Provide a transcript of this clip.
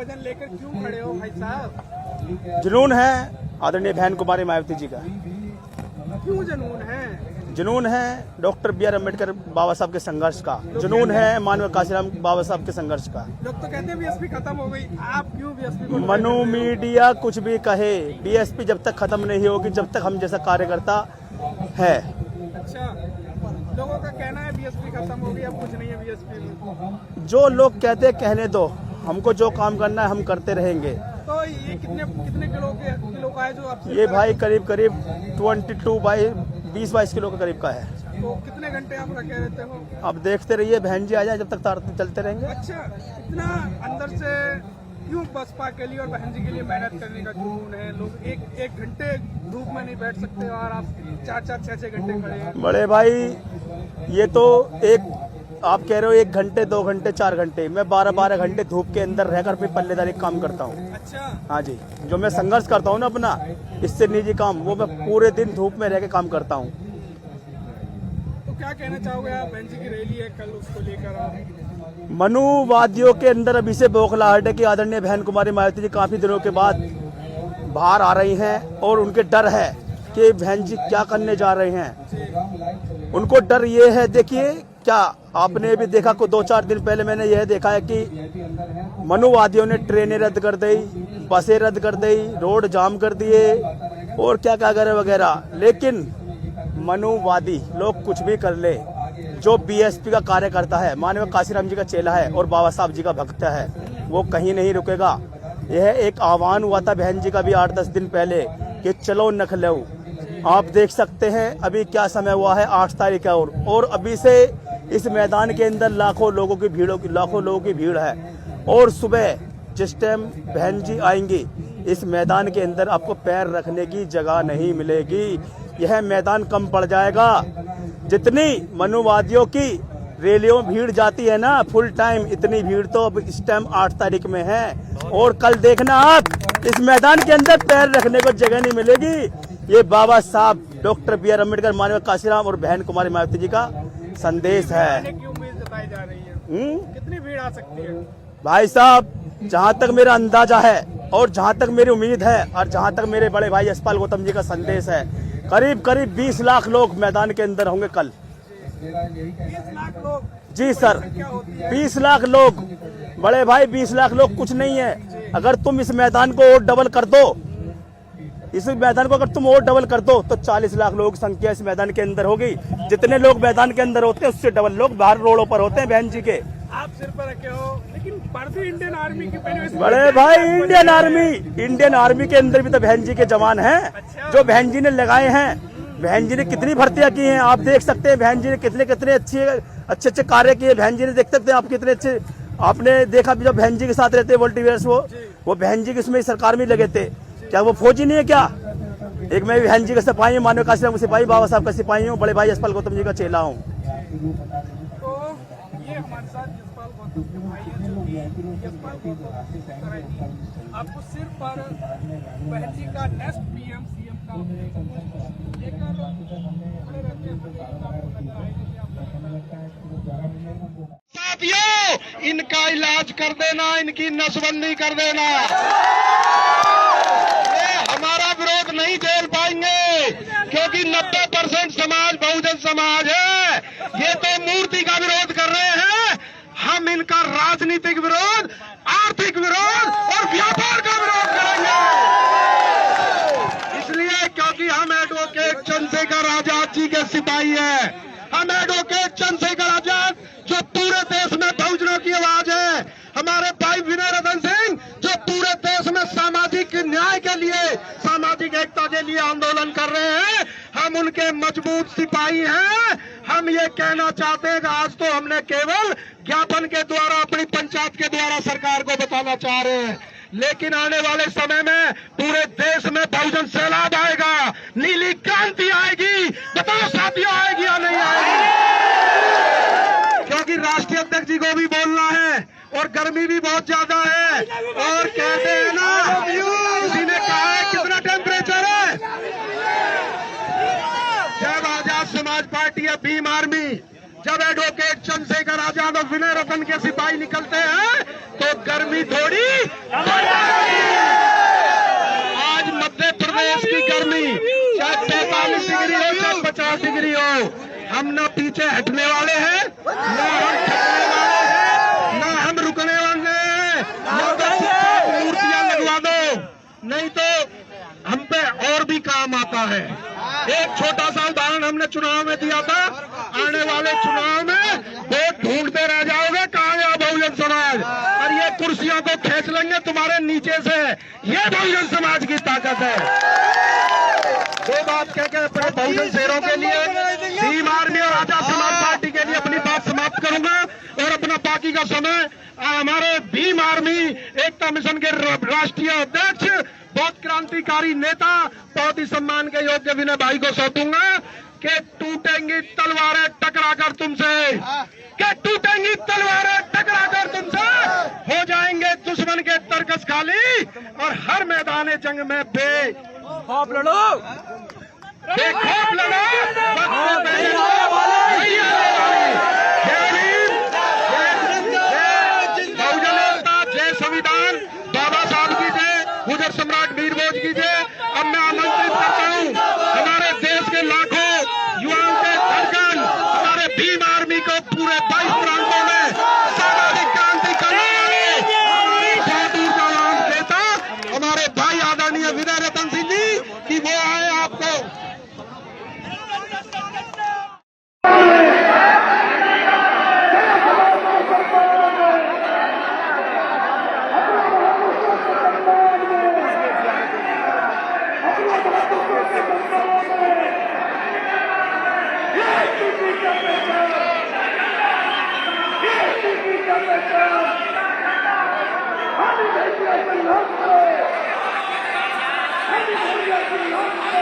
वजन लेकर क्यों खड़े हो भाई साहब? जुनून है आदरणीय बहन कुमारी मायावती जी का। क्यों जुनून है? जुनून है डॉक्टर B.R. अम्बेडकर बाबा साहब के संघर्ष का। जुनून है मानव काशीराम बाबा साहब के संघर्ष का। लोग तो कहते हैं बीएसपी खत्म हो गई, आप क्यों बीएसपी को? मनु मीडिया कुछ भी कहे, बीएसपी जब तक खत्म नहीं होगी, जब तक हम जैसा कार्यकर्ता है। अच्छा, लोगों का कहना है बीएसपी खत्म हो गई, अब कुछ नहीं है बीएसपी में। जो लोग कहते हैं कहने दो, हमको जो काम करना है हम करते रहेंगे। तो ये कितने किलो का है जो आप? ये भाई करीब 20-22 किलो के करीब का है। तो कितने घंटे आप रखे रहते हो? अब देखते रहिए, बहन जी आ जाए जब तक तारते चलते रहेंगे। अच्छा, इतना अंदर से क्यों बसपा के लिए और बहन जी के लिए मेहनत करने का जुनून है? लोग एक घंटे धूप में नहीं बैठ सकते और आप 4-4, 6-6 घंटे खड़े हैं। बड़े भाई ये तो आप कह रहे हो 1 घंटे 2 घंटे 4 घंटे, मैं 12-12 घंटे धूप के अंदर रहकर अपनी पल्लेदारी काम करता हूँ। अच्छा, हाँ जी, जो मैं संघर्ष करता हूँ ना अपना, इससे निजी काम, वो मैं पूरे दिन धूप में रह के काम करता हूँ। तो क्या कहना चाहोगे आप? बहन जी की रैली है कल, उसको लेकर आप? मनुवादियों के अंदर अभी से बौखलाहट है कि आदरणीय बहन कुमारी मायावती जी काफी दिनों के बाद बाहर आ रही हैं और उनके डर है कि बहन जी क्या करने जा रहे हैं। उनको डर ये है, देखिए क्या आपने भी देखा को 2-4 दिन पहले मैंने यह देखा है कि मनुवादियों ने ट्रेनें रद्द कर दी, बसें रद्द कर दी, रोड जाम कर दिए और क्या क्या वगैरह वगैरह। लेकिन मनुवादी लोग कुछ भी कर ले, जो बीएसपी का कार्यकर्ता है, मानव काशीराम जी का चेला है और बाबा साहब जी का भक्त है, वो कहीं नहीं रुकेगा। यह एक आह्वान हुआ था बहन जी का भी 8-10 दिन पहले कि चलो नखलऊ। आप देख सकते हैं अभी क्या समय हुआ है, 8 तारीख है और अभी से इस मैदान के अंदर लाखों लोगों की भीड़ है। और सुबह जिस टाइम बहन जी आएंगी, इस मैदान के अंदर आपको पैर रखने की जगह नहीं मिलेगी। यह मैदान कम पड़ जाएगा। जितनी मनुवादियों की रैलियों में भीड़ जाती है ना फुल टाइम, इतनी भीड़ तो अब इस टाइम 8 तारीख में है। और कल देखना आप, इस मैदान के अंदर पैर रखने को जगह नहीं मिलेगी। ये बाबा साहब डॉक्टर B.R. अम्बेडकर, मानव काशीराम और बहन कुमारी मायावती जी का संदेश है। की उम्मीद जताई जा रही है, कितनी भीड़ आ सकती है? भाई साहब, जहाँ तक मेरा अंदाजा है और जहाँ तक मेरी उम्मीद है और जहाँ तक मेरे बड़े भाई यशपाल गौतम जी का संदेश है, करीब 20 लाख लोग मैदान के अंदर होंगे कल। 20 लाख लोग? जी सर, 20 लाख लोग। बड़े भाई 20 लाख लोग कुछ नहीं है। अगर तुम इस मैदान को और डबल कर दो, इस मैदान को अगर तुम और डबल कर दो तो 40 लाख लोगों की संख्या इस मैदान के अंदर होगी। जितने लोग मैदान के अंदर होते हैं उससे डबल लोग बाहर रोडों पर होते हैं बहन जी के। आप सिर पर रखे हो, लेकिन वर्दी इंडियन आर्मी की पहनी। बड़े भाई इंडियन आर्मी के अंदर भी तो बहन जी के जवान हैं जो बहन जी ने लगाए हैं। बहन जी ने कितनी भर्तियां की हैं, आप देख सकते हैं। बहन जी ने कितने अच्छे कार्य किए। बहन जी ने देख सकते हैं आप कितने अच्छे, आपने देखा जब बहन जी के साथ रहते वोल्टियर्स, वो बहन जी की उसमें सरकार में लगे थे। क्या वो फौजी नहीं है क्या? एक मैं बहन जी का सिपाही हूँ, मानव काशीराम का सिपाही, बाबा साहब का सिपाही हूँ, बड़े भाई यशपाल गौतम जी का चेला हूँ। तो ये हमारे साथ यशपाल गौतम के भाई हैं, जो कि यशपाल गौतम आपको सिर पर बहन जी का नेक्स्ट PM CM का लेकर खड़े रहते हैं। साथियों, इनका इलाज कर देना, इनकी नसबंदी कर देना। हमारा विरोध नहीं झेल पाएंगे क्योंकि 90% समाज बहुजन समाज है। ये तो मूर्ति का विरोध कर रहे हैं, हम इनका राजनीतिक विरोध, आर्थिक विरोध और व्यापार का विरोध करेंगे। इसलिए क्योंकि हम एडवोकेट चंद्रशेखर आजाद जी के सिपाही हैं। हम एडवोकेट चंद्रशेखर आजाद जो पूरे देश में बहुजनों की आवाज है, हमारे भाई विनय रतन सिंह जो पूरे देश में सामाजिक न्याय के लिए, सामाजिक एकता के लिए आंदोलन कर रहे हैं, हम उनके मजबूत सिपाही हैं। हम ये कहना चाहते हैं कि आज तो हमने केवल ज्ञापन के द्वारा, अपनी पंचायत के द्वारा सरकार को बताना चाह रहे हैं, लेकिन आने वाले समय में पूरे देश में बहुजन सैलाब आएगा, नीली क्रांति आएगी। बताओ साथियों, आएगी या नहीं आएगी? क्योंकि राष्ट्रीय अध्यक्ष जी को भी बोलना है और गर्मी भी बहुत ज्यादा है। और कहते हैं ना, किसी ने कहा है कितना टेम्परेचर है? जब आजाद समाज पार्टी या भीम आर्मी जब एडवोकेट चंद्रशेखर आजाद और विनय रतन के सिपाही निकलते हैं तो गर्मी थोड़ी आज मध्य प्रदेश की गर्मी चाहे 45 डिग्री हो चाहे 50 डिग्री हो, हम न पीछे हटने वाले हैं, न हम थकने वाले हैं, न हम रुकने वाले हैं। मूर्तियां लगवा दो, नहीं तो हम पे और भी काम आता है। एक छोटा सा उदाहरण हमने चुनाव में दिया था, आने वाले चुनाव में वोट ढूंढते रह जाओगे कहां गया बहुजन समाज, और ये कुर्सियों को खींच लेंगे तुम्हारे नीचे से। ये बहुजन समाज की ताकत है। दो बात कह के अपने बहुजन शेरों के लिए, भीम आर्मी और आजाद समाज पार्टी के लिए अपनी बात समाप्त करूंगा और अपना बाकी का समय हमारे भीम आर्मी एकता मिशन के राष्ट्रीय अध्यक्ष, बहुत क्रांतिकारी नेता, बहुत ही सम्मान के योग्य विनय भाई को सौंपूंगा कि टूटेंगी तलवारें टकराकर तुमसे, कि टूटेंगी तलवारें टकराकर तुमसे, हो जाएंगे दुश्मन के तरकस खाली और हर मैदान जंग में खौफ लड़ो, बेखौफ लड़ो। बहुजन एकता, जय संविधान, बाबा साहब की जय, गुजर सम्राट वीर भोज की जय। अब मैं आमंत्रित करता हूं हमारे देश के लाखों युवाओं के धड़कन, हमारे भीम आर्मी को पूरे 22 प्रांतों में सामाजिक क्रांति करने वाले हमारे बहुत ऊर्जावान नेता हमारे भाई आदरणीय विनय रतन सिंह जी कि वो आए आपको Hey!